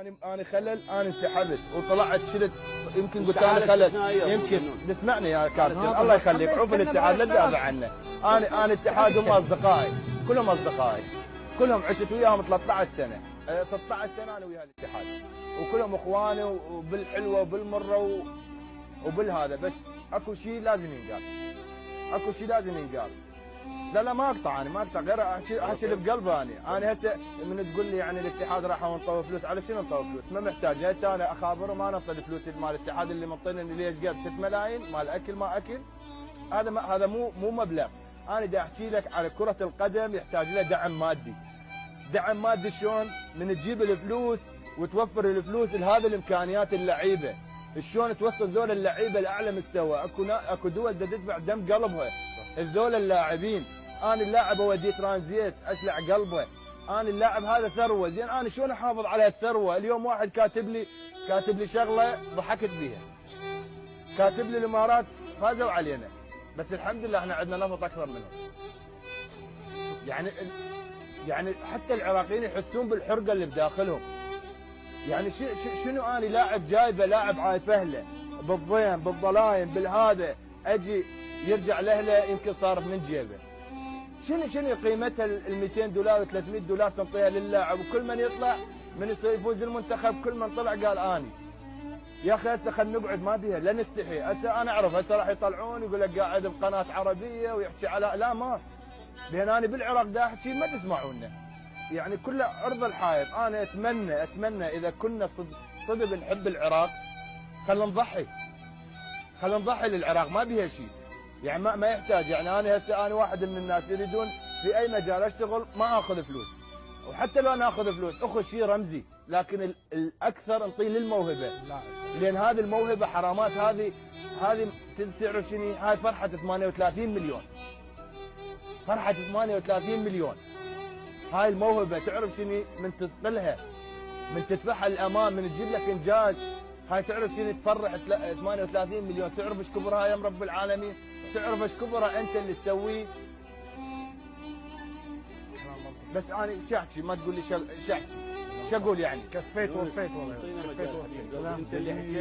انا خلل، انا انسحبت وطلعت شلت، يمكن قلت انا خلل، يمكن اسمعني يا كابتن الله يخليك، عوف الاتحاد لا تدافع عنه. انا اتحاد هم اصدقائي، كلهم اصدقائي، كلهم عشت وياهم 13 سنه، 16 سنه انا ويا الاتحاد، وكلهم اخواني وبالحلوه وبالمره وبالهذا، بس اكو شيء لازم ينقال، اكو شيء لازم ينقال. لا ما اقطع، انا ما اقطع، غير احكي اللي بقلبي. انا هسه من تقول لي يعني الاتحاد راحوا ونطوا فلوس، على شنو نطوا فلوس؟ ما محتاج، هسه انا اخابرهم ما نعطي الفلوس مال الاتحاد اللي منطيني ليش قال 6 ملايين مال اكل ما اكل، هذا مو مبلغ. انا دا احكي لك على كرة القدم يحتاج لها دعم مادي. دعم مادي شلون؟ من تجيب الفلوس وتوفر الفلوس لهذه الامكانيات اللعيبه، شلون توصل ذول اللعيبه لاعلى مستوى. اكو دول دا تدفع دم قلبها ذول اللاعبين. انا اللاعب اوديه ترانزيت اشلع قلبه، انا اللاعب هذا ثروه، زين انا شلون احافظ على الثروه؟ اليوم واحد كاتب لي شغله ضحكت بيها، كاتب لي الامارات فازوا علينا، بس الحمد لله احنا عندنا نفط اكثر منهم. يعني حتى العراقيين يحسون بالحرقه اللي بداخلهم. يعني شنو انا لاعب جايبه، لاعب عايفه له بالضيم بالضلايم بالهذا، اجي يرجع لاهله يمكن صارف من جيبه. شنو قيمتها ال 200 دولار و 300 دولار تنطيها للاعب، وكل من يطلع من يفوز المنتخب كل من طلع قال اني. يا اخي هسه خلينا نقعد ما بيها، لا نستحي. هسه انا اعرف هسه راح يطلعون يقول لك قاعد بقناه عربيه ويحكي على، لا ما، لان انا بالعراق دا احكي ما تسمعونا. يعني كله عرض الحائط. انا اتمنى اذا كنا صدق نحب العراق خلينا نضحي للعراق، ما بيها شيء. يعني ما يحتاج. يعني انا هسه انا واحد من الناس يريدون في اي مجال اشتغل ما اخذ فلوس، وحتى لو انا اخذ فلوس اخذ شيء رمزي، لكن الاكثر نطي للموهبه، لان هذه الموهبه حرامات. هذه تعرف شنو هاي؟ فرحه 38 مليون، فرحه 38 مليون. هاي الموهبه تعرف شنو؟ من تسقلها، من تدفعها للامام، من تجيب لك انجاز، هاي تعرف شنو تفرح 38 مليون. تعرف ايش كبرها يا رب العالمين؟ تعرف ايش كبرها انت اللي تسويه؟ بس انا شو احكي؟ ما تقول لي شو احكي؟ شو اقول يعني؟ كفيت ووفيت والله، كفيت ووفيت. انت اللي حكيت.